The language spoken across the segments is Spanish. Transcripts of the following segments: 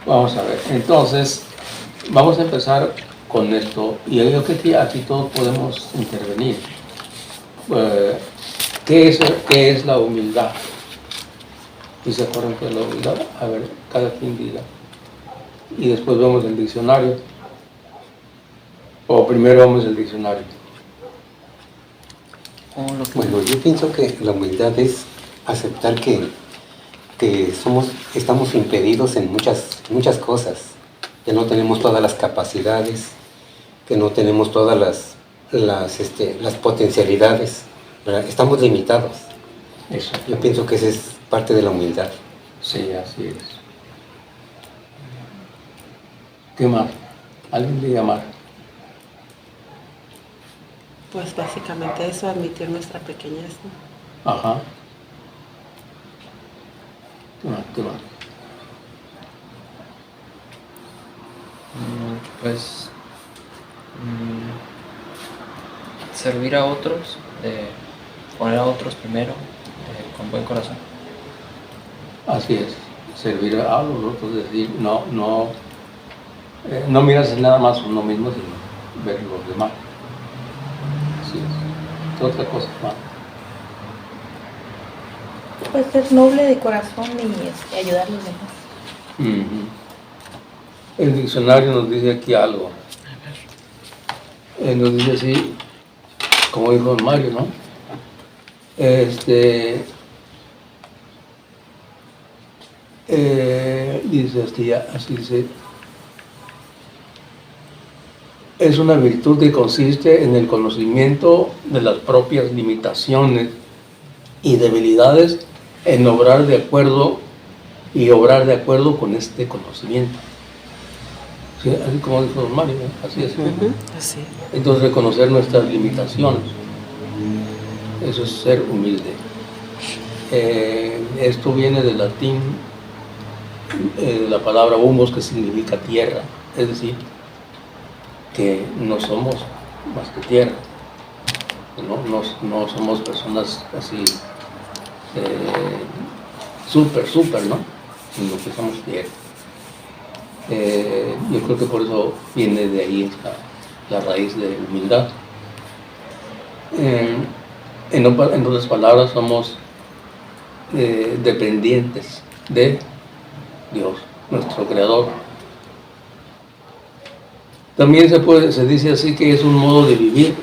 Vamos a ver, entonces, vamos a empezar con esto, y yo creo que aquí todos podemos intervenir. Eh, ¿Qué es la humildad? ¿Y se acuerdan qué es la humildad? A ver, cada quien diga. Y después vemos el diccionario. O primero vamos al diccionario. Bueno, yo pienso que la humildad es aceptar que estamos impedidos en muchas cosas, que no tenemos todas las capacidades, que no tenemos todas las potencialidades, ¿verdad? Estamos limitados. Eso. Yo pienso que esa es parte de la humildad. Sí, así es. ¿Qué más? ¿Alguien diga más? Pues básicamente eso, admitir nuestra pequeñez, ¿no? Ajá. ¿Qué más? Pues servir a otros, poner a otros primero, con buen corazón. Así es, servir a los otros, es decir, no mirarse nada más uno mismo, sino ver los demás. Así es. ¿Qué otra cosa más? Pues ser noble de corazón y ayudar a los demás. El diccionario nos dice aquí algo. Nos dice así, como dijo don Mario, ¿no? Dice así dice, es una virtud que consiste en el conocimiento de las propias limitaciones y debilidades en obrar de acuerdo con este conocimiento. ¿Sí? Así como dijo don Mario, ¿no? Así es. Así. Entonces reconocer nuestras limitaciones, eso es ser humilde. Esto viene del latín, la palabra humus, que significa tierra, es decir, que no somos más que tierra, no somos personas así súper, ¿no? Sino que somos tierra. Yo creo que por eso viene de ahí la raíz de humildad. En otras palabras, somos dependientes de Dios, nuestro Creador. También se dice así que es un modo de vivir,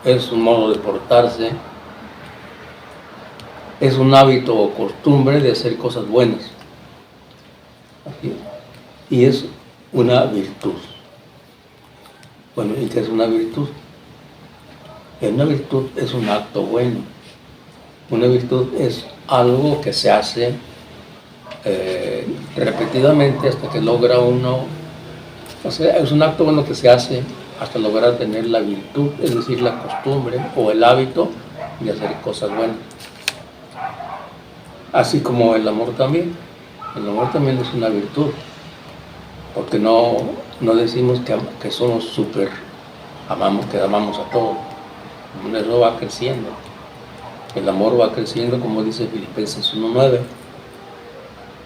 es un modo de portarse, es un hábito o costumbre de hacer cosas buenas. Así. Y es una virtud. Bueno, ¿y qué es una virtud? Una virtud es un acto bueno. Una virtud es algo que se hace repetidamente hasta que logra uno, o sea, es un acto bueno que se hace hasta lograr tener la virtud, es decir, la costumbre o el hábito de hacer cosas buenas. Así como el amor también. El amor también es una virtud, porque no decimos que somos súper, que amamos a todos. Eso va creciendo. El amor va creciendo, como dice Filipenses 1:9.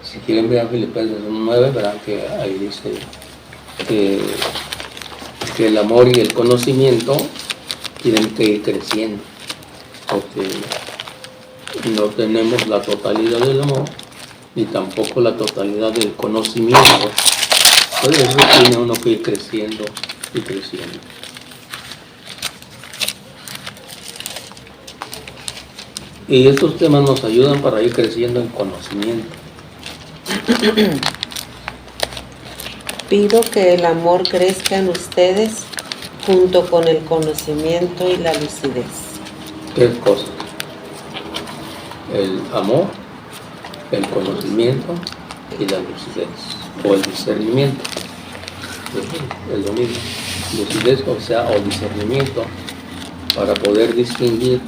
Si quieren ver a Filipenses 1:9, verán que ahí dice que el amor y el conocimiento tienen que ir creciendo, porque no tenemos la totalidad del amor ni tampoco la totalidad del conocimiento. Por eso tiene uno que ir creciendo y creciendo. Y estos temas nos ayudan para ir creciendo en conocimiento. Pido que el amor crezca en ustedes junto con el conocimiento y la lucidez. ¿Qué cosas? El amor, el conocimiento y la lucidez, o el discernimiento. Es lo mismo. Lucidez, o discernimiento, para poder distinguir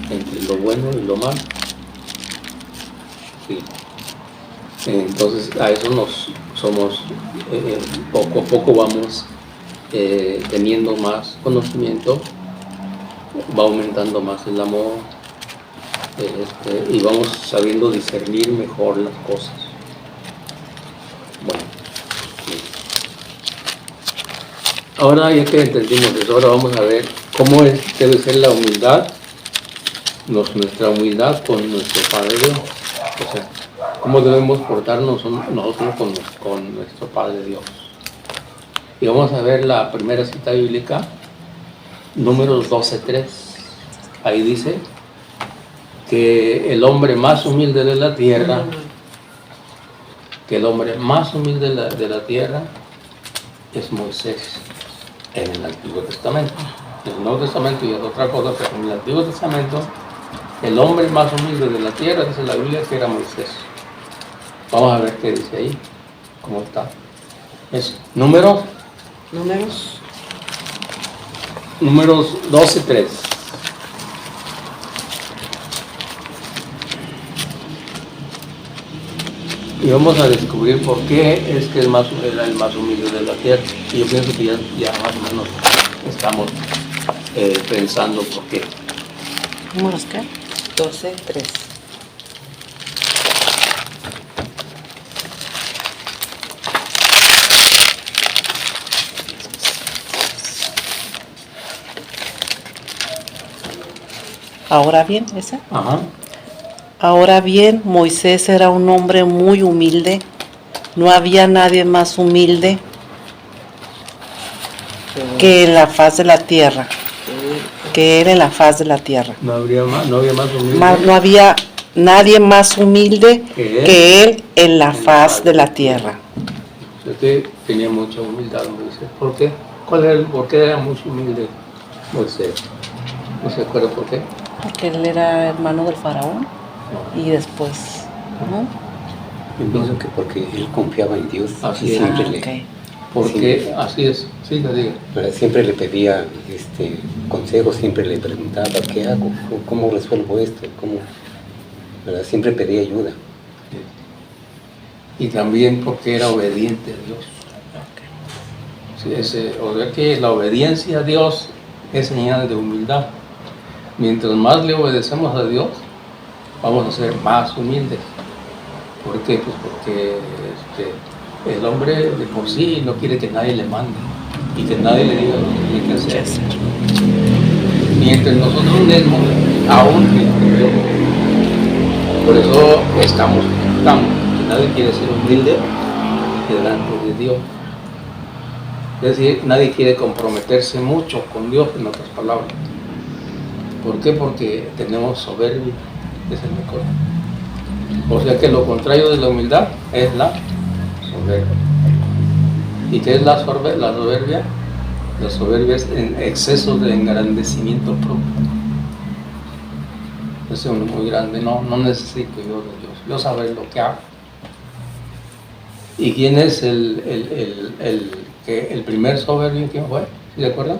entre lo bueno y lo malo. Sí. Entonces a eso poco a poco vamos teniendo más conocimiento, va aumentando más el amor, y vamos sabiendo discernir mejor las cosas. Bueno, sí. Ahora ya que entendimos eso, ahora vamos a ver cómo debe ser la humildad, nuestra humildad con nuestro Padre Dios. O sea, cómo debemos portarnos nosotros con nuestro Padre Dios. Y vamos a ver la primera cita bíblica, Números 12:3. Ahí dice que el hombre más humilde de la tierra, de la tierra es Moisés en el Antiguo Testamento. En el Nuevo Testamento y es otra cosa, pero en el Antiguo Testamento el hombre más humilde de la tierra, dice la Biblia, que era Moisés. Vamos a ver qué dice ahí, cómo está. Es Números 12:3. Y vamos a descubrir por qué es que era el más humilde de la tierra. Y yo pienso que ya más o menos estamos pensando por qué. ¿Números qué? 12:3. Ahora bien, ¿esa? Ajá. Ahora bien, Moisés era un hombre muy humilde. No había nadie más humilde que en la faz de la tierra. Que él en la faz de la tierra. No había más humilde. No había nadie más humilde ¿Que él? que él en la faz de la tierra. O sea que tenía mucha humildad Moisés. ¿Por qué? ¿Por qué era muy humilde Moisés? ¿No se acuerda por qué? Porque él era hermano del faraón y después, ¿no? Yo pienso que porque él confiaba en Dios Así y es. siempre, Ok. Porque así es. Sí, lo digo. siempre le pedía consejos, siempre le preguntaba qué hago, cómo resuelvo esto, ¿verdad? Siempre pedía ayuda. Y también porque era obediente a Dios. Sí, o sea que la obediencia a Dios es señal de humildad. Mientras más le obedecemos a Dios, vamos a ser más humildes. ¿Por qué? Pues porque el hombre de por sí no quiere que nadie le mande y que nadie le diga lo que tiene que hacer. Mientras nosotros mismos, aún por eso estamos, que nadie quiere ser humilde delante de Dios. Es decir, nadie quiere comprometerse mucho con Dios, en otras palabras. ¿Por qué? Porque tenemos soberbia, es el mejor. O sea que lo contrario de la humildad es la soberbia. ¿Y qué es la soberbia? La soberbia es en exceso de engrandecimiento propio. Es uno muy grande, no necesito yo de Dios, yo saber lo que hago. ¿Y quién es el primer soberbio? ¿Quién fue? ¿Sí se acuerdan?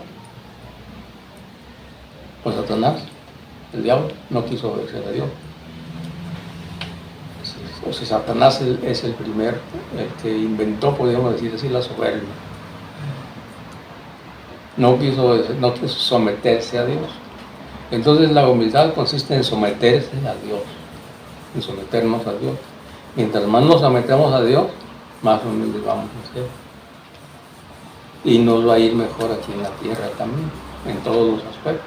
Pues Satanás, el diablo, no quiso obedecer a Dios. O sea, Satanás es el primer, el que inventó, podríamos decir así, la soberbia. No quiso someterse a Dios. Entonces la humildad consiste en someterse a Dios, en someternos a Dios. Mientras más nos sometemos a Dios, más humildes vamos a ser. Y nos va a ir mejor aquí en la tierra también, en todos los aspectos.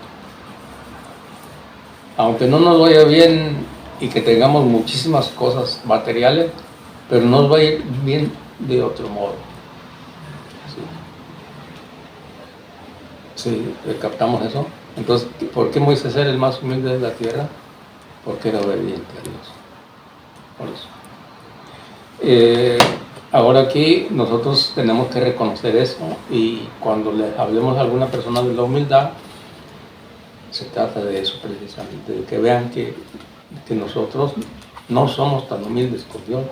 Aunque no nos vaya bien y que tengamos muchísimas cosas materiales, pero nos va a ir bien de otro modo. Sí, captamos eso. Entonces, ¿por qué Moisés era el más humilde de la tierra? Porque era obediente a Dios. Por eso. Ahora aquí nosotros tenemos que reconocer eso, y cuando le hablemos a alguna persona de la humildad, se trata de eso precisamente, de que vean que nosotros no somos tan humildes con Dios,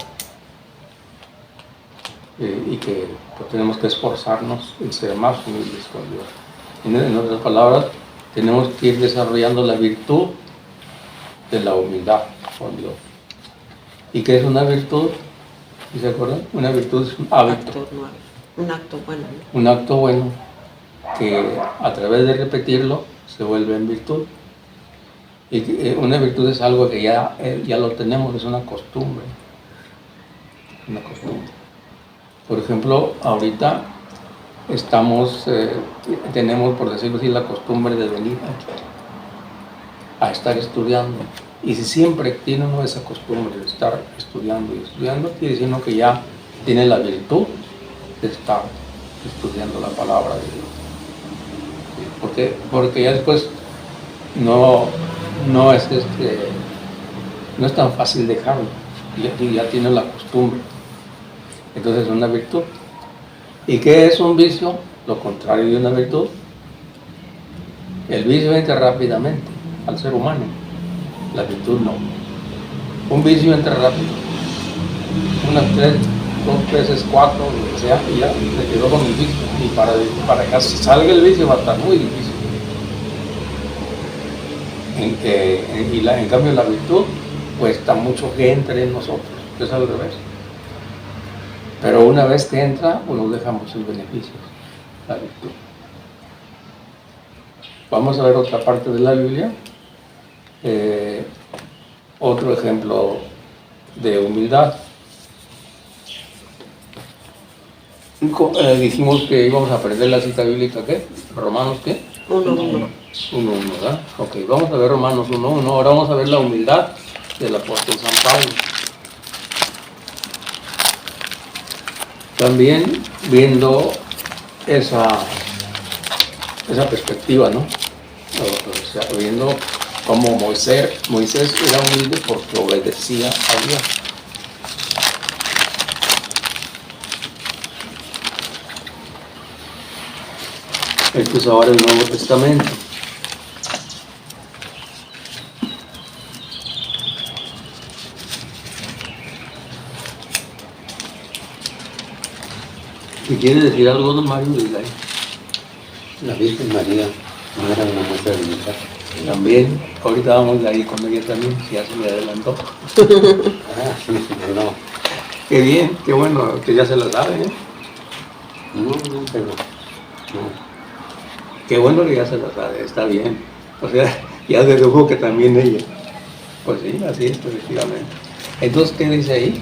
y que pues, tenemos que esforzarnos en ser más humildes con Dios. En otras palabras, tenemos que ir desarrollando la virtud de la humildad con Dios. ¿Y qué es una virtud? ¿Se acuerdan? Una virtud es un hábito. Un acto bueno. Un acto bueno que a través de repetirlo se vuelve en virtud. Y una virtud es algo que ya lo tenemos, es una costumbre. Una costumbre. Por ejemplo, ahorita tenemos, por decirlo así, la costumbre de venir a estar estudiando. Y si siempre tiene uno esa costumbre de estar estudiando y estudiando, quiere decir uno que ya tiene la virtud de estar estudiando la palabra de Dios. Porque ya después no es tan fácil dejarlo, y ya tiene la costumbre. Entonces es una virtud. ¿Y qué es un vicio? Lo contrario de una virtud. El vicio entra rápidamente al ser humano, la virtud no. Un vicio entra rápido, unas 3, 2 veces, 4, lo que sea, y ya se quedó con el vicio. Y para que salga el vicio va a estar muy difícil. En cambio la virtud cuesta mucho que entre en nosotros, es al revés. Pero una vez que entra, pues nos dejamos el beneficio, la virtud. Vamos a ver otra parte de la Biblia. Otro ejemplo de humildad. Dijimos que íbamos a aprender la cita bíblica, ¿qué? ¿Romanos qué? 1:1. 1:1, ¿verdad? Ok, vamos a ver Romanos 1:1. Ahora vamos a ver la humildad del apóstol San Pablo. También viendo esa perspectiva, ¿no? O sea, viendo cómo Moisés era humilde porque obedecía a Dios. Esto es ahora el Nuevo Testamento. Si quiere decir algo, don Mario, diga ahí. La Virgen María no era una muestra de humildad. También, ahorita vamos a ir con ella también, si ya se me adelantó. No. Qué bien, qué bueno, que ya se la sabe, ¿eh? No, pero no. Qué bueno que ya se la sabe, está bien. O sea, ya dedujo que también ella. Pues sí, así es, efectivamente. Entonces, ¿qué dice ahí?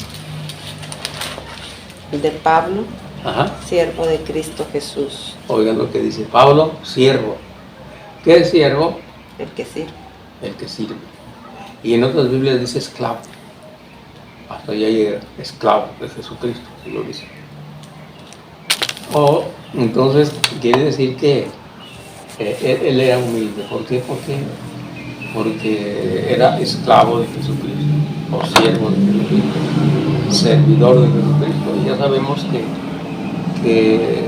De Pablo, Ajá. siervo de Cristo Jesús, Oigan lo que dice Pablo, siervo. ¿Qué es siervo? el que sirve. El que sirve. Y en otras Biblias dice esclavo. Hasta allá llega esclavo de Jesucristo, si lo dice. Entonces, quiere decir que él era humilde. ¿Por qué? Porque era esclavo de Jesucristo, o siervo de Jesucristo, servidor de Jesucristo. Y ya sabemos que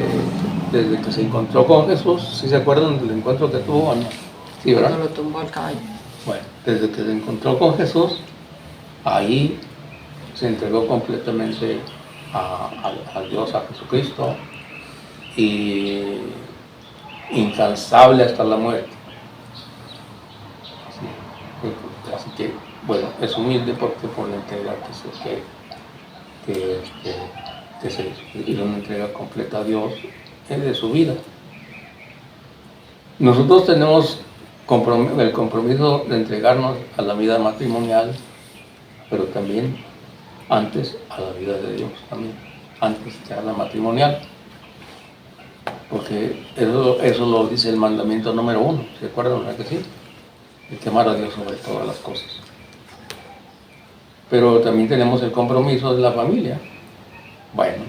desde que se encontró con Jesús, ¿sí se acuerdan del encuentro que tuvo o no? Sí, ¿verdad? Cuando lo tumbó al caballo. Bueno, desde que se encontró con Jesús, ahí se entregó completamente a Dios, a Jesucristo, y incansable hasta la muerte. Así que, bueno, es humilde porque por la entrega que se hizo una entrega completa a Dios de su vida. Nosotros tenemos el compromiso de entregarnos a la vida matrimonial, pero también antes a la vida de Dios, también antes que a la matrimonial, porque eso lo dice el mandamiento número 1, ¿se acuerdan? ¿Verdad que sí? El que amar a Dios sobre todas las cosas. Pero también tenemos el compromiso de la familia. Bueno,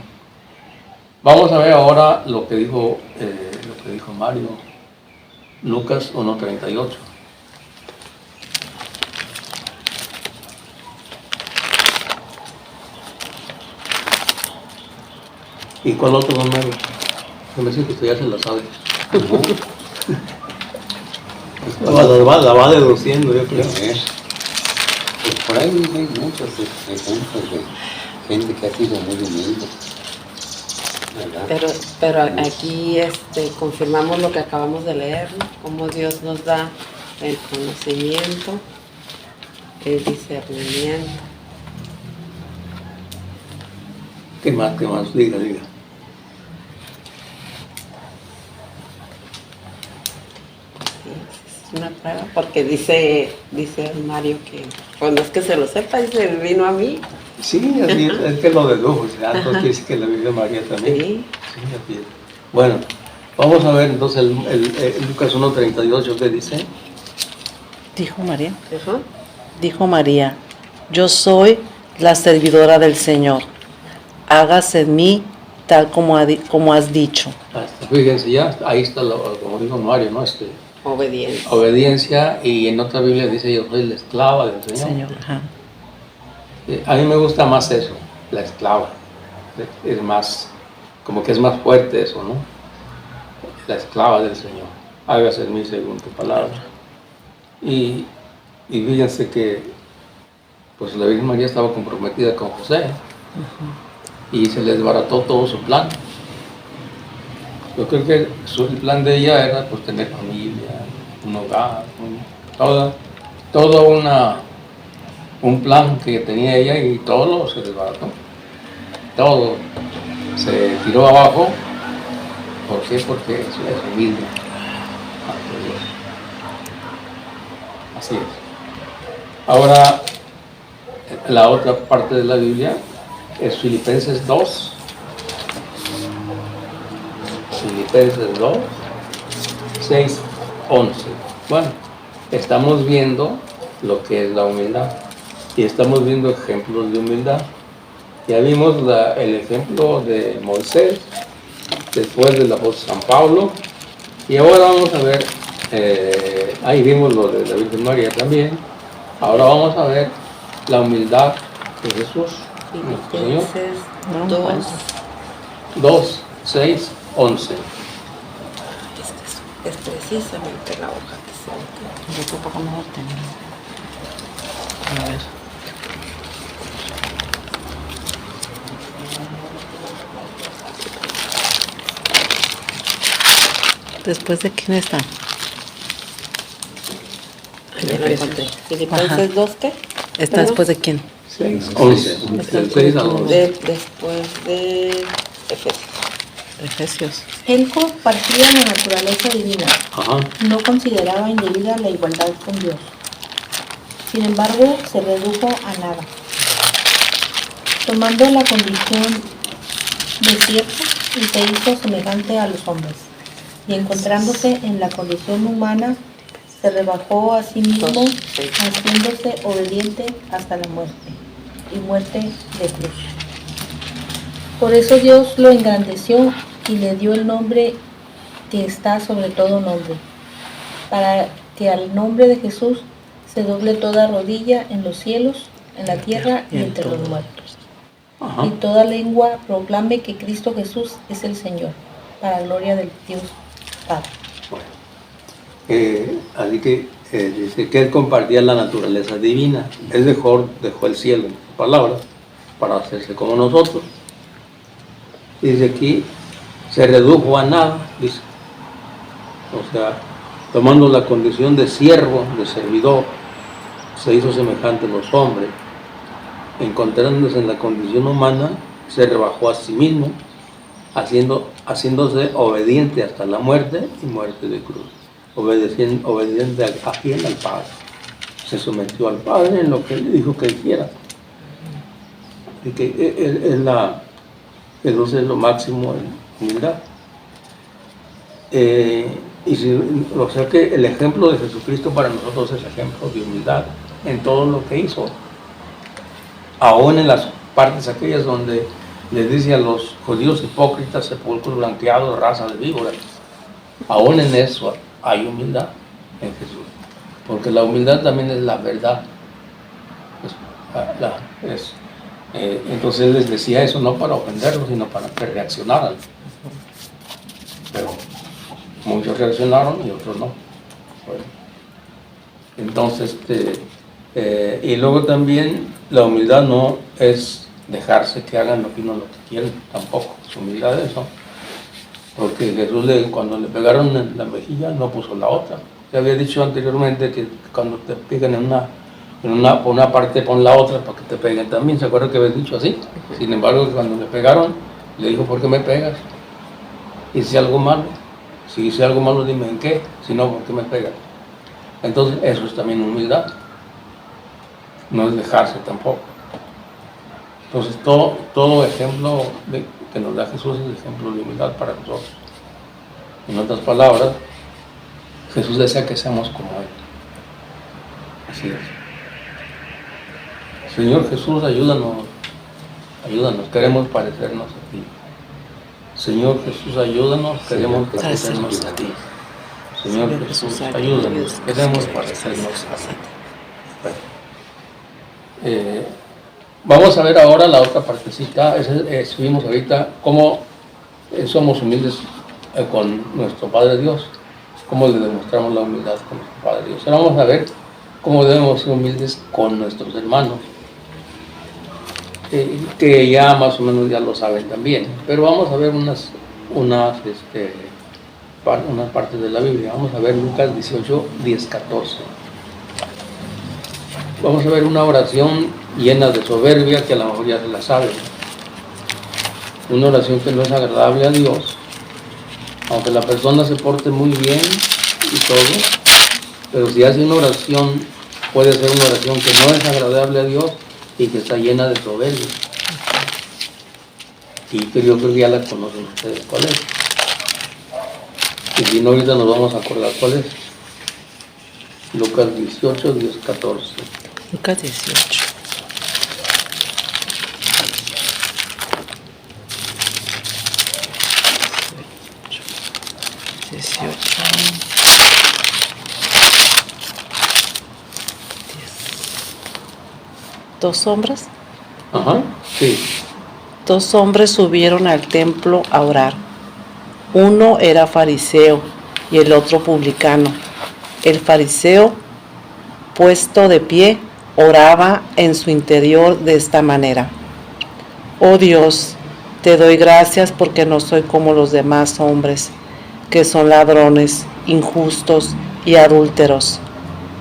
vamos a ver ahora lo que dijo Mario, Lucas 1:38. ¿Y cuál otro, don Mario? Me dice que usted ya se la sabe. La va deduciendo, yo creo. Pues por ahí hay muchos ejemplos de gente que ha sido muy humilde, ¿verdad? Pero aquí confirmamos lo que acabamos de leer, ¿no? Cómo Dios nos da el conocimiento, el discernimiento. ¿Qué más? Diga. una prueba, porque dice Mario que, pues no es que se lo sepa, dice, vino a mí. Sí, así es que lo dedujo, entonces dice que la Virgen María también. Sí. Sí, así es. Bueno, vamos a ver entonces el Lucas 1:38, ¿qué dice? Dijo María. Ajá. Dijo María, yo soy la servidora del Señor. Hágase en mí tal como has dicho. Hasta, fíjense, ya ahí está, como dijo Mario, ¿no? Obediencia. Obediencia, y en otra Biblia dice, yo soy la esclava del Señor. Señor, ajá. A mí me gusta más eso, la esclava. Es más, como que es más fuerte eso, ¿no? La esclava del Señor. Hágase en mí según tu palabra. Y fíjense que pues la Virgen María estaba comprometida con José y se le desbarató todo su plan. Yo creo que el plan de ella era pues tener familia, un hogar, todo un plan que tenía ella, y todo se desbarató. Todo se tiró abajo. ¿Por qué? Porque es humilde ante Dios. Así es. Ahora, la otra parte de la Biblia es Filipenses 2. Filipenses 2, 6, 11. Bueno, estamos viendo lo que es la humildad y estamos viendo ejemplos de humildad. Ya vimos el ejemplo de Moisés, después del apóstol San Pablo, y ahora vamos a ver, ahí vimos lo de la Virgen María también. Ahora vamos a ver la humildad de Jesús, nuestro Señor. Filipenses 2. 2, 6, 11. Es precisamente la hoja que se me Yo tampoco me lo tengo. A ver. ¿Después de quién está? Ya lo encontré. Filipenses 2, ¿qué? ¿Está Perdón. después de quién? 6, 11. Del 6 al 11. Después de Efesios. Efesios. Él compartía la naturaleza divina. Ajá. No consideraba indebida la igualdad con Dios. Sin embargo, se redujo a nada. Tomando la condición de siervo, y se hizo semejante a los hombres. Y encontrándose en la condición humana, se rebajó a sí mismo, haciéndose obediente hasta la muerte, y muerte de cruz. Por eso Dios lo engrandeció y le dio el nombre que está sobre todo nombre, para que al nombre de Jesús se doble toda rodilla en los cielos, en la tierra y entre los muertos. Ajá. Y toda lengua proclame que Cristo Jesús es el Señor, para gloria del Dios Padre. Bueno, así que dice que él compartía la naturaleza divina. Él dejó el cielo, en su palabra, para hacerse como nosotros. Dice aquí, se redujo a nada, dice. O sea, tomando la condición de siervo, de servidor, se hizo semejante a los hombres. Encontrándose en la condición humana, se rebajó a sí mismo, haciéndose obediente hasta la muerte y muerte de cruz. Obediente a quién, al Padre. Se sometió al Padre en lo que él dijo que hiciera. Y que Jesús es lo máximo en humildad. O sea que el ejemplo de Jesucristo para nosotros es ejemplo de humildad en todo lo que hizo. Aún en las partes aquellas donde les dice a los judíos hipócritas, sepulcros blanqueados, raza de víboras, aún en eso hay humildad en Jesús, porque la humildad también es la verdad. Entonces él les decía eso no para ofenderlos, sino para que reaccionaran. Pero muchos reaccionaron y otros no. Bueno, entonces, y luego también la humildad no es dejarse que hagan lo que uno lo que quieren, tampoco. Su humildad es eso. Porque Jesús cuando le pegaron en la mejilla no puso la otra. Se había dicho anteriormente que cuando te pegan por una parte pon la otra para que te peguen también. ¿Se acuerda que había dicho así? Sin embargo, cuando le pegaron, le dijo, ¿por qué me pegas? Hice algo malo. Si hice algo malo, dime en qué. Si no, ¿por qué me pegas? Entonces eso es también humildad, no es dejarse tampoco. Entonces todo ejemplo que nos da Jesús es ejemplo de humildad para nosotros. En otras palabras, Jesús desea que seamos como Él. Así es. Señor Jesús, ayúdanos, queremos parecernos a ti. Señor Jesús, ayúdanos, queremos parecernos a ti. Señor Jesús, ayúdanos, queremos parecernos a ti. Bueno, vamos a ver ahora la otra partecita. Subimos ahorita cómo somos humildes con nuestro Padre Dios, cómo le demostramos la humildad con nuestro Padre Dios. Ahora vamos a ver cómo debemos ser humildes con nuestros hermanos, que ya más o menos ya lo saben también, pero vamos a ver unas partes de la Biblia. Vamos a ver Lucas 18, 10, 14. Vamos a ver una oración llena de soberbia que a lo mejor ya se la saben. Una oración que no es agradable a Dios, aunque la persona se porte muy bien y todo, pero si hace una oración, puede ser una oración que no es agradable a Dios y que está llena de soberbia. Y que yo creo que ya la conocen ustedes cuál es. Y si no, ahorita nos vamos a acordar cuál es. Lucas 18, 10, 14. Lucas 18. ¿Dos hombres? Ajá, sí. 2 hombres subieron al templo a orar. Uno era fariseo y el otro publicano. El fariseo, puesto de pie, oraba en su interior de esta manera: Oh Dios, te doy gracias porque no soy como los demás hombres, que son ladrones, injustos y adúlteros,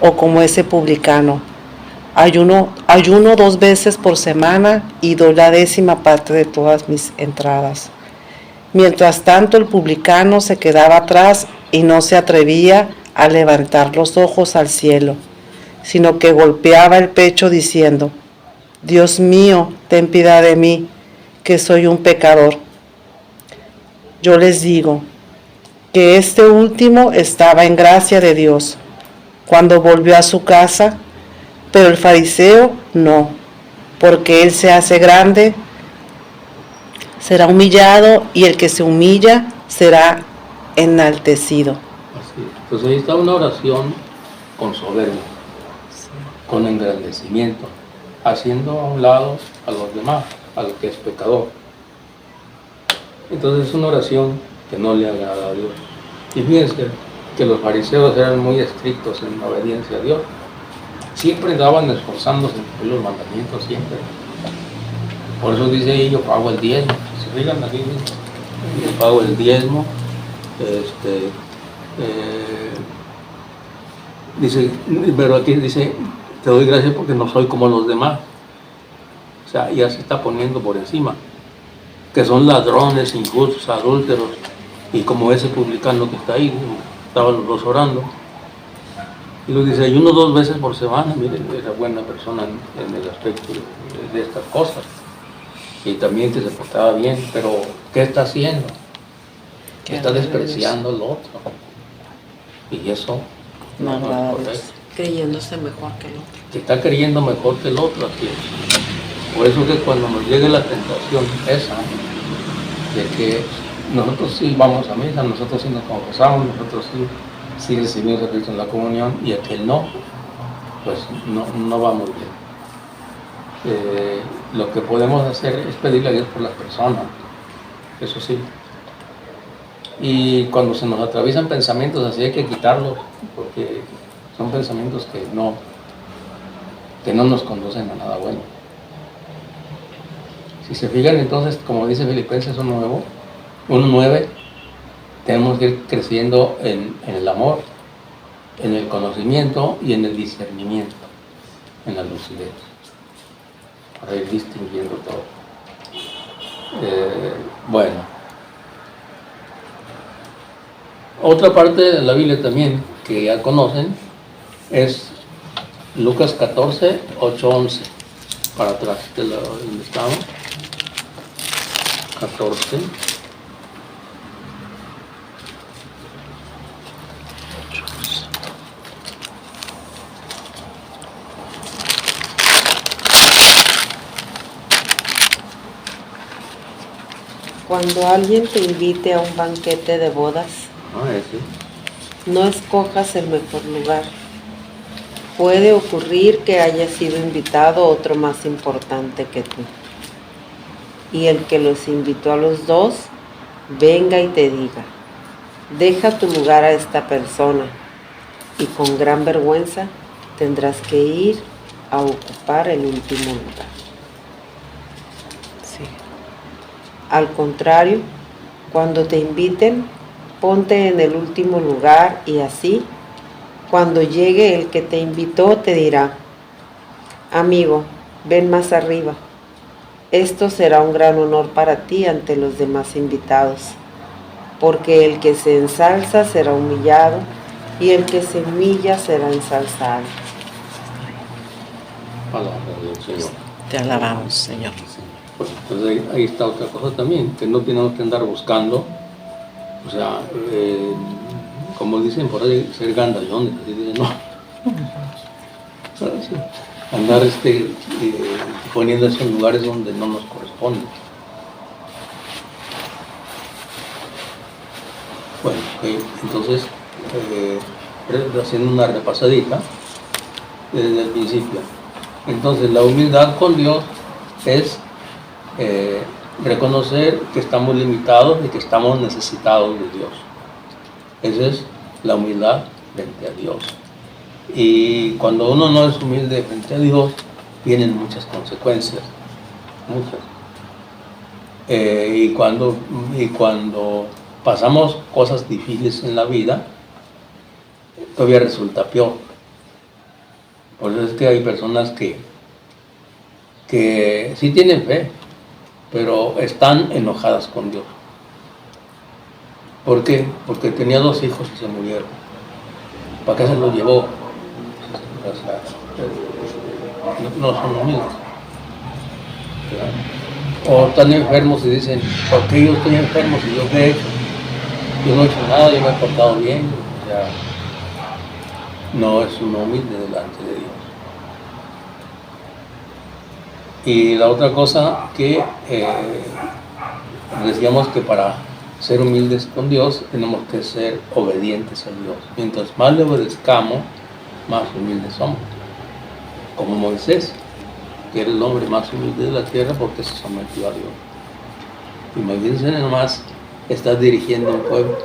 o como ese publicano. Ayuno 2 veces por semana y doy la 10ª parte de todas mis entradas. Mientras tanto, el publicano se quedaba atrás y no se atrevía a levantar los ojos al cielo, sino que golpeaba el pecho diciendo: Dios mío, ten piedad de mí, que soy un pecador. Yo les digo que este último estaba en gracia de Dios cuando volvió a su casa, pero el fariseo no, porque él se hace grande, será humillado, y el que se humilla será enaltecido. Así. Pues ahí está una oración con soberbia, con engrandecimiento, haciendo a un lado a los demás, al que es pecador. Entonces es una oración que no le agrada a Dios. Y fíjense que los fariseos eran muy estrictos en la obediencia a Dios. Siempre estaban esforzándose en cumplir los mandamientos, siempre. Por eso dice ahí: yo pago el diezmo. Se fijan aquí, yo pago el diezmo. Dice, pero aquí dice: te doy gracias porque no soy como los demás. O sea, ya se está poniendo por encima, que son ladrones, injustos, adúlteros, y como ese publicano que está ahí, estaban los dos orando. Y lo dice: ayuno 2 veces por semana. Miren, era buena persona en el aspecto de estas cosas. Y también que se portaba bien, pero ¿qué está haciendo? Está despreciando al otro. Y eso No es agrada a correcto. Dios. Creyéndose mejor que el otro. Que está creyendo mejor que el otro, así es. Por eso que cuando nos llegue la tentación esa, de que nosotros sí vamos a misa, nosotros sí nos confesamos, nosotros sí recibimos a Cristo en la comunión, y aquel no, pues no va muy bien. Lo que podemos hacer es pedirle a Dios por las personas, eso sí. Y cuando se nos atraviesan pensamientos así, hay que quitarlos, porque son pensamientos que no nos conducen a nada bueno. Si se fijan, entonces, como dice Filipenses 1:9, tenemos que ir creciendo en el amor, en el conocimiento y en el discernimiento, en la lucidez, para ir distinguiendo todo. Bueno, otra parte de la Biblia también que ya conocen Es Lucas 14, 8, 11. Para atrás de donde estamos. 14. Cuando alguien te invite a un banquete de bodas, Ese. no escojas el mejor lugar. Puede ocurrir que haya sido invitado otro más importante que tú. Y el que los invitó a los dos, venga y te diga, deja tu lugar a esta persona, y con gran vergüenza tendrás que ir a ocupar el último lugar. Sí. Al contrario, cuando te inviten, ponte en el último lugar y así, cuando llegue el que te invitó, te dirá, amigo, ven más arriba. Esto será un gran honor para ti ante los demás invitados, porque el que se ensalza será humillado y el que se humilla será ensalzado. Palabra del Señor. Te alabamos, Señor. Pues, entonces ahí está otra cosa también, que no tenemos que andar buscando, o sea, como dicen por ahí, ser gandallones, así dicen, no. Andar poniéndose en lugares donde no nos corresponden. Bueno, entonces, haciendo una repasadita desde el principio. Entonces, la humildad con Dios es reconocer que estamos limitados y que estamos necesitados de Dios. Esa es la humildad frente a Dios. Y cuando uno no es humilde frente a Dios, vienen muchas consecuencias, muchas. Y cuando pasamos cosas difíciles en la vida, todavía resulta peor. Por eso es que hay personas que sí tienen fe, pero están enojadas con Dios. ¿Por qué? Porque tenía 2 hijos y se murieron. ¿Para qué se los llevó? O sea, no son humildes. O están enfermos y dicen, ¿por qué yo estoy enfermo si yo qué he hecho? Yo no he hecho nada, yo me he portado bien. O sea, no es uno humilde delante de Dios. Y la otra cosa que decíamos que para ser humildes con Dios tenemos que ser obedientes a Dios. Mientras más le obedezcamos, más humildes somos. Como Moisés, que era el hombre más humilde de la tierra porque se sometió a Dios. Imagínense nomás, estás dirigiendo un pueblo.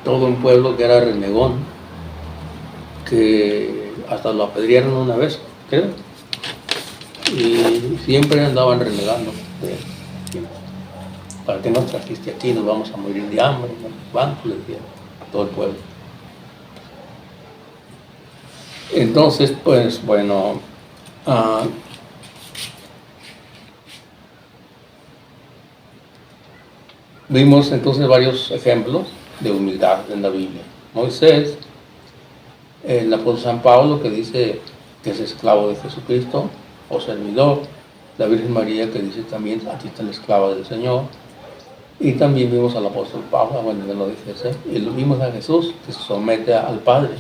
Todo un pueblo que era renegón, que hasta lo apedrearon una vez, creo. Y siempre andaban renegando. ¿Para qué nos trajiste aquí? Nos vamos a morir de hambre. ¿Cuánto les dieron? Todo el pueblo. Entonces, pues bueno, vimos entonces varios ejemplos de humildad en la Biblia. Moisés, el apóstol San Pablo, que dice que es esclavo de Jesucristo o servidor, la Virgen María, que dice también, aquí está la esclava del Señor, y también vimos al apóstol Pablo, bueno, ya lo dije ese, y lo vimos a Jesús, que se somete al Padre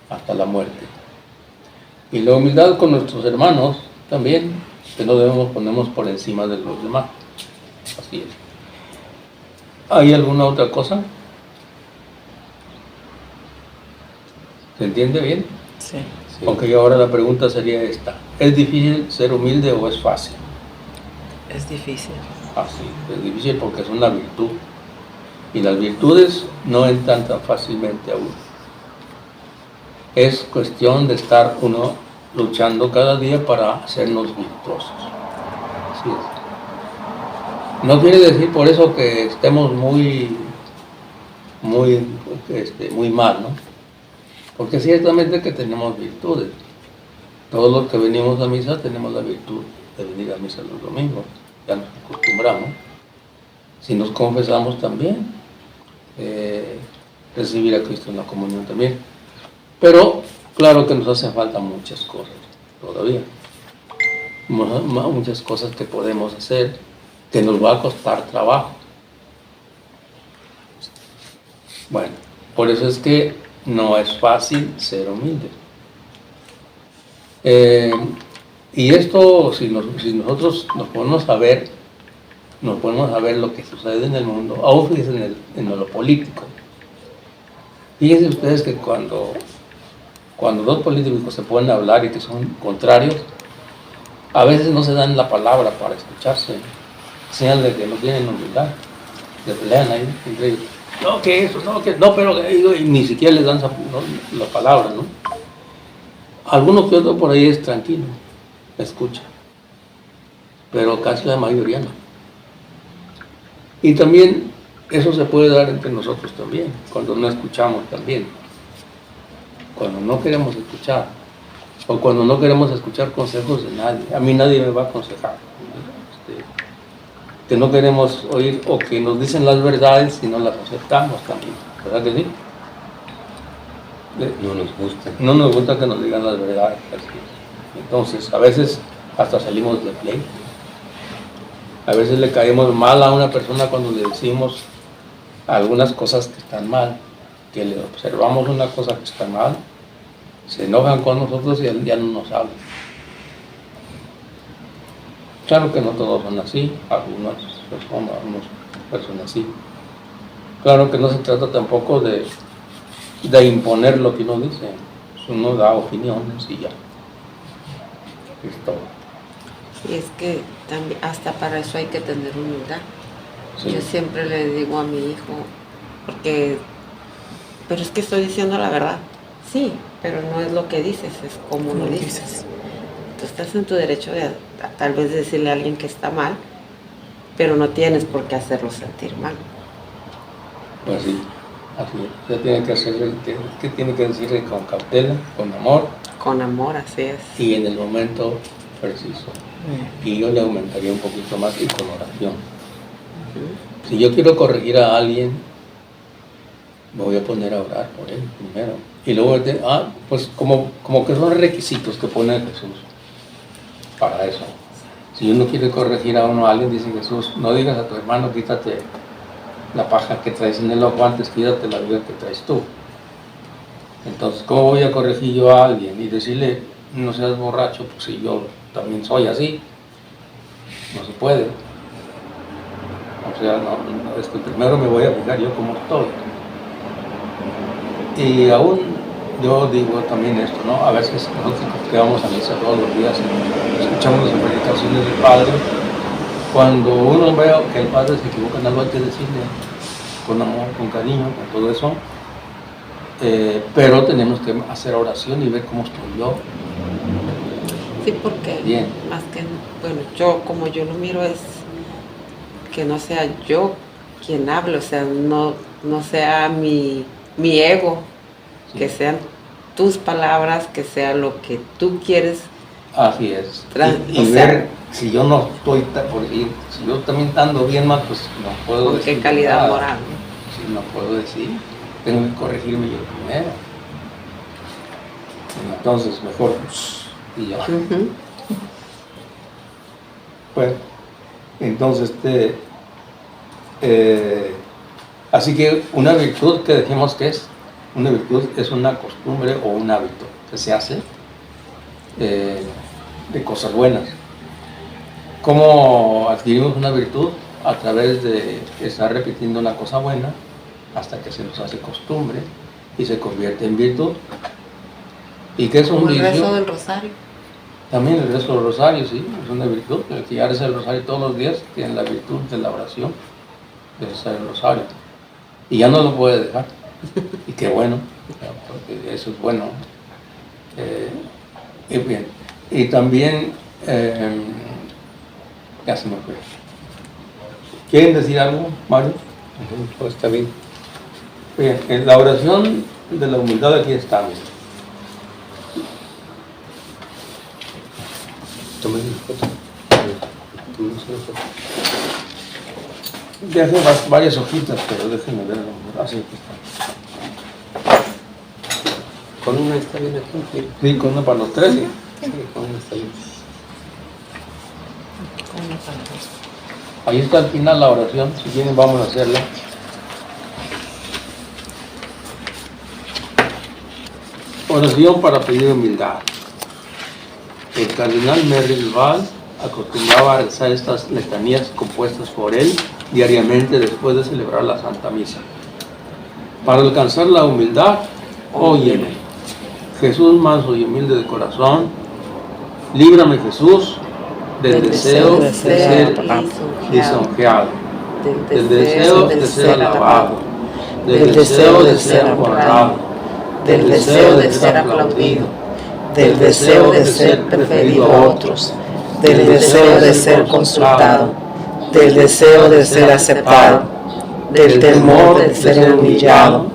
hasta la muerte. Y la humildad con nuestros hermanos también, que no debemos ponernos por encima de los demás. Así es. ¿Hay alguna otra cosa? ¿Se entiende bien? Sí. Sí. Aunque ahora la pregunta sería esta. ¿Es difícil ser humilde o es fácil? Es difícil. Así, es difícil porque es una virtud. Y las virtudes no entran tan fácilmente a uno. Es cuestión de estar uno luchando cada día para hacernos virtuosos. Así es. No quiere decir por eso que estemos muy mal, ¿no? Porque ciertamente que tenemos virtudes. Todos los que venimos a misa tenemos la virtud de venir a misa los domingos. Ya nos acostumbramos. Si nos confesamos también, recibir a Cristo en la comunión también. Pero claro que nos hacen falta muchas cosas todavía. Muchas cosas que podemos hacer que nos va a costar trabajo. Bueno, por eso es que no es fácil ser humilde. Y esto, si nosotros nos ponemos a ver lo que sucede en el mundo, aún fíjense en lo político. Fíjense ustedes que cuando dos políticos se ponen a hablar y que son contrarios, a veces no se dan la palabra para escucharse, señal de que no tienen humildad, se pelean ahí entre ellos. No, que eso, no, pero y ni siquiera les dan la palabra, ¿no? Alguno que otro por ahí es tranquilo, escucha, pero casi la mayoría no. Y también eso se puede dar entre nosotros también, cuando no escuchamos también, cuando no queremos escuchar, o cuando no queremos escuchar consejos de nadie. A mí nadie me va a aconsejar, que no queremos oír, o que nos dicen las verdades y no las aceptamos también, ¿verdad que sí? No nos gusta. No nos gusta que nos digan las verdades. Entonces, a veces hasta salimos de pleito. A veces le caemos mal a una persona cuando le decimos algunas cosas que están mal, que le observamos una cosa que está mal, se enojan con nosotros y ya no nos hablan. Claro que no todos son así, algunas personas sí. Claro que no se trata tampoco de imponer lo que uno dice, uno da opiniones y ya. Es todo. Y es que también, hasta para eso hay que tener humildad. Sí. Yo siempre le digo a mi hijo, pero es que estoy diciendo la verdad. Sí, pero no es lo que dices, es como lo dices. Tú estás en tu derecho de tal vez decirle a alguien que está mal, pero no tienes por qué hacerlo sentir mal. Pues sí, así es. Se tiene que hacer, que tiene que decirle con cautela, con amor. Con amor, así es. Y en el momento preciso. Y yo le aumentaría un poquito más y con oración. Si yo quiero corregir a alguien, me voy a poner a orar por él primero. Y luego, pues como que son requisitos que pone Jesús para eso. Si uno quiere corregir a alguien, dice Jesús, no digas a tu hermano, quítate la paja que traes en el ojo, antes quítate la viga que traes tú. Entonces, ¿cómo voy a corregir yo a alguien y decirle, no seas borracho, pues si yo también soy así? No se puede. O sea, primero me voy a fijar yo cómo estoy. Y aún yo digo también esto, ¿no? A veces nosotros que vamos a misa todos los días y escuchamos las predicaciones del Padre, cuando uno ve que el Padre se equivoca en algo, hay que decirle con amor, con cariño, con todo eso. Pero tenemos que hacer oración y ver cómo estoy yo. Sí, porque Bien. más que, bueno, como yo lo miro es que no sea yo quien hable, o sea, no sea mi ego, sí. Que sean tus palabras, que sea lo que tú quieres. Así es. Y ver si yo no estoy, si yo también ando bien mal, pues no puedo ¿con decir qué calidad nada. moral? Sí, no puedo decir, tengo que corregirme yo primero. Entonces, mejor, y ya. Bueno, entonces, así que una virtud que dijimos que es, una virtud es una costumbre o un hábito que se hace de cosas buenas. ¿Cómo adquirimos una virtud? A través de estar repitiendo una cosa buena hasta que se nos hace costumbre y se convierte en virtud. ¿Y qué es un vicio? El rezo del rosario. También el rezo del rosario, sí, es una virtud. El que ya reza el rosario todos los días tiene la virtud de la oración, de rezar el rosario. Y ya no lo puede dejar. Y qué bueno, porque eso es bueno. Y bien. Y también, ya se me fue. ¿Quieren decir algo, Mario? Pues está bien. Bien, en la oración de la humildad aquí estamos. Tomen una foto. Tomemos una foto. Dejé varias hojitas, pero déjenme ver. Así que está. Con una está bien aquí. Sí, Sí, con una para los tres. Sí. con una está bien. Ahí está al final la oración. Si quieren, vamos a hacerla. Oración para pedir humildad. El cardenal Merrill-Val acostumbraba a rezar estas letanías compuestas por él diariamente después de celebrar la Santa Misa. Para alcanzar la humildad, óyeme. Jesús manso y humilde de corazón, líbrame, Jesús, del deseo de ser lisonjeado, del deseo de ser alabado, del deseo de ser honrado, del deseo de ser aplaudido, del deseo de ser preferido a otros, del deseo de ser consultado, del deseo de ser aceptado, del temor de ser humillado,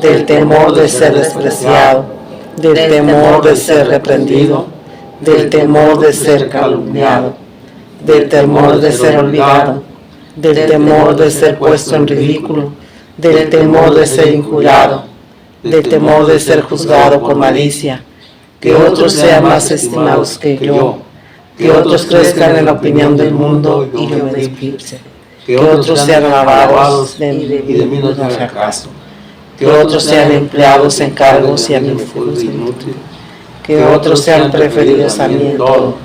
del temor de ser despreciado, del temor de ser reprendido, del temor de ser calumniado, del temor de ser olvidado, del temor de ser puesto en ridículo, del temor de ser injuriado, del temor de ser juzgado con malicia, que otros sean más estimados que yo, que otros crezcan en la opinión del mundo y yo me eclipse, que otros sean alabados y de mí no hagan caso, que otros sean empleados en cargos y a mí me fuese inútil, que otros sean preferidos a mí en todo,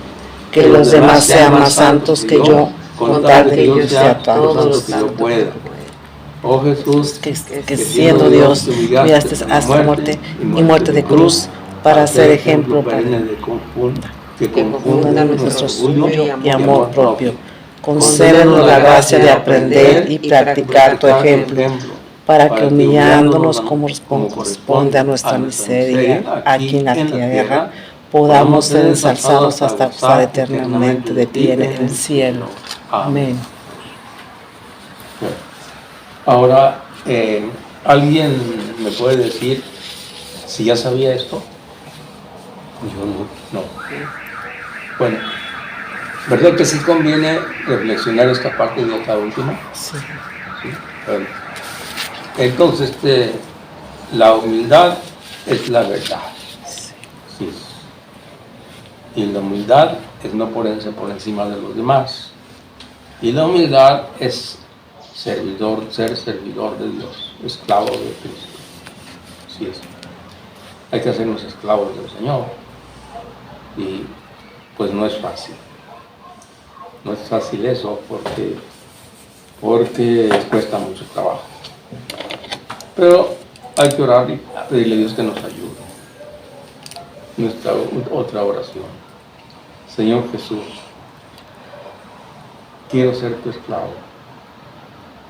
que los demás sean más santos que yo, con tal de que yo sea todo lo que yo pueda. Oh Jesús, Que siendo Dios, miraste hasta muerte y muerte de cruz, para ser ejemplo para que confunda confunda nuestro orgullo y amor propio. Concédenos la gracia de aprender y practicar tu ejemplo, para que humillándonos como corresponde a nuestra miseria aquí en la tierra, podamos ser ensalzados hasta gozar eternamente de ti en el cielo. Amén. Ahora, ¿alguien me puede decir si ya sabía esto? Yo no. No. Bueno, ¿verdad que sí conviene reflexionar esta parte de esta última? Sí. Sí. Bueno. Entonces, la humildad es la verdad. Sí. Y la humildad es no ponerse por encima de los demás. Y la humildad es ser servidor de Dios, esclavo de Cristo. Así es. Hay que hacernos esclavos del Señor. Y pues no es fácil. No es fácil eso porque cuesta mucho trabajo. Pero hay que orar y pedirle a Dios que nos ayude. Nuestra otra oración. Señor Jesús, quiero ser tu esclavo.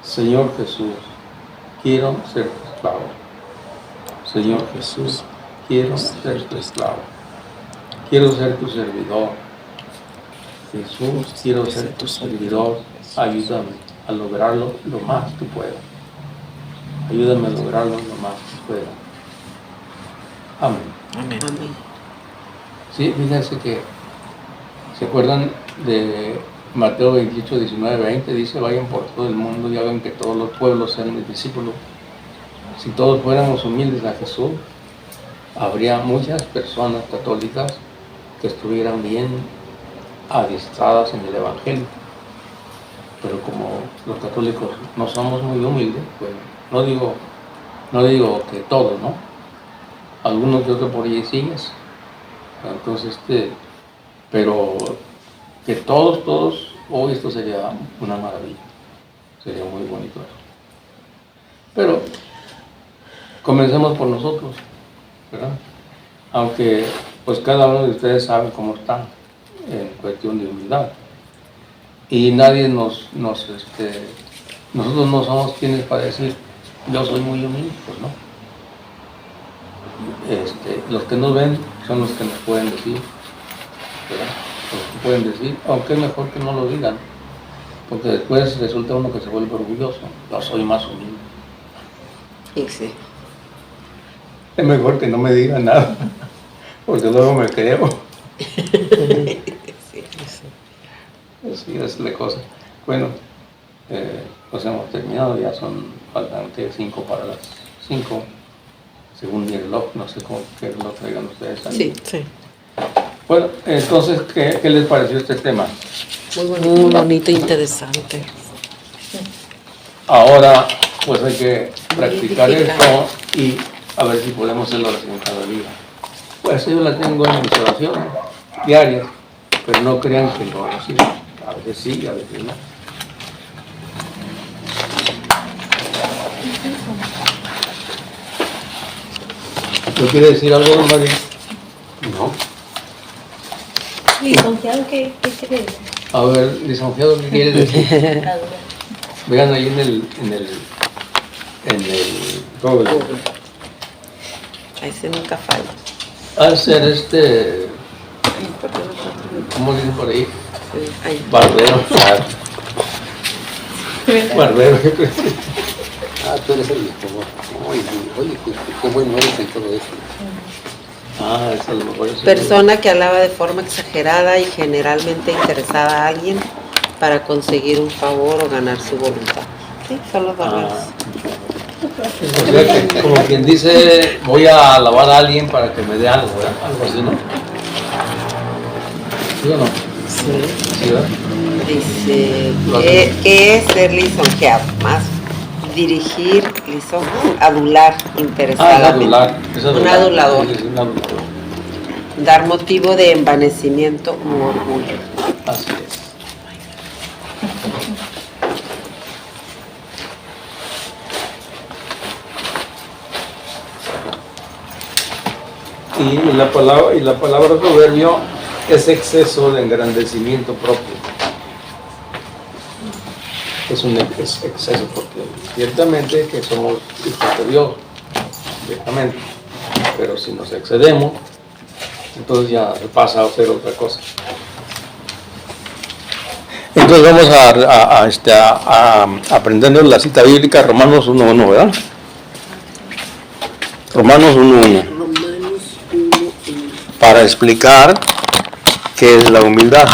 Señor Jesús, quiero ser tu esclavo. Señor Jesús, quiero ser tu esclavo. Quiero ser tu servidor. Jesús, quiero ser tu servidor. Ayúdame a lograrlo lo más que pueda. Ayúdame a lograrlo lo más que pueda. Amén. Amén. Sí, fíjense que, ¿se acuerdan de Mateo 28, 19, 20? Dice, vayan por todo el mundo y hagan que todos los pueblos sean mis discípulos. Si todos fuéramos humildes a Jesús, habría muchas personas católicas que estuvieran bien adiestradas en el Evangelio. Pero como los católicos no somos muy humildes, pues no digo que todos, ¿no? Algunos de otros por ahí sigues. Entonces, pero que todos, hoy esto sería una maravilla. Sería muy bonito eso. Pero comencemos por nosotros, ¿verdad? Aunque pues cada uno de ustedes sabe cómo están en cuestión de humildad. Y nadie nosotros no somos quienes para decir, yo soy muy humilde, pues no. Los que nos ven son los que nos pueden decir, ¿verdad? Los que pueden decir, aunque es mejor que no lo digan, porque después resulta uno que se vuelve orgulloso. Yo soy más humilde. Y sí. Es mejor que no me digan nada, porque luego me creo. Sí, es la cosa. Bueno, pues hemos terminado, ya son faltantes 5 para las 5. según mi reloj, no sé qué reloj traigan ustedes ahí. Sí, Sí. Bueno, entonces, ¿qué les pareció este tema? Muy bonito e interesante. Ahora, pues hay que practicar esto y a ver si podemos hacer la oración cada día. Pues yo la tengo en mis oraciones diarias, pero no crean que lo hago así. A veces sí, a veces no. ¿Tú quieres decir algo, don María? No. Licenciado, ¿qué quiere decir? A ver, licenciado, ¿qué quiere decir? Vean ahí en el Google. ahí se nunca falla. Hacer ¿cómo dicen por ahí? Ahí. Barbero. Barbero. Ah, tú eres el mejor. Oye, qué bueno eres en todo eso. Ah, eso a lo mejor es Persona que alaba de forma exagerada y generalmente interesada a alguien para conseguir un favor o ganar su voluntad. Sí, son los barberos. O sea, que, como quien dice, voy a alabar a alguien para que me dé algo, ¿verdad? Algo así, ¿no? ¿Sí o no? Sí. ¿Sí, verdad? Dice, ¿qué es ser lisonjeado? Más dirigir, adular, interesadamente. Adular. Es Un adulador. Sí, un adulador. Dar motivo de envanecimiento u orgullo. Así es. Y la palabra soberbio es exceso de engrandecimiento propio. Es un exceso porque ciertamente que somos hijos de Dios, ciertamente, pero si nos excedemos, entonces ya se pasa a hacer otra cosa. Entonces vamos a aprendernos la cita bíblica, Romanos 1:1, ¿verdad? Romanos 1:1. Para explicar qué es la humildad.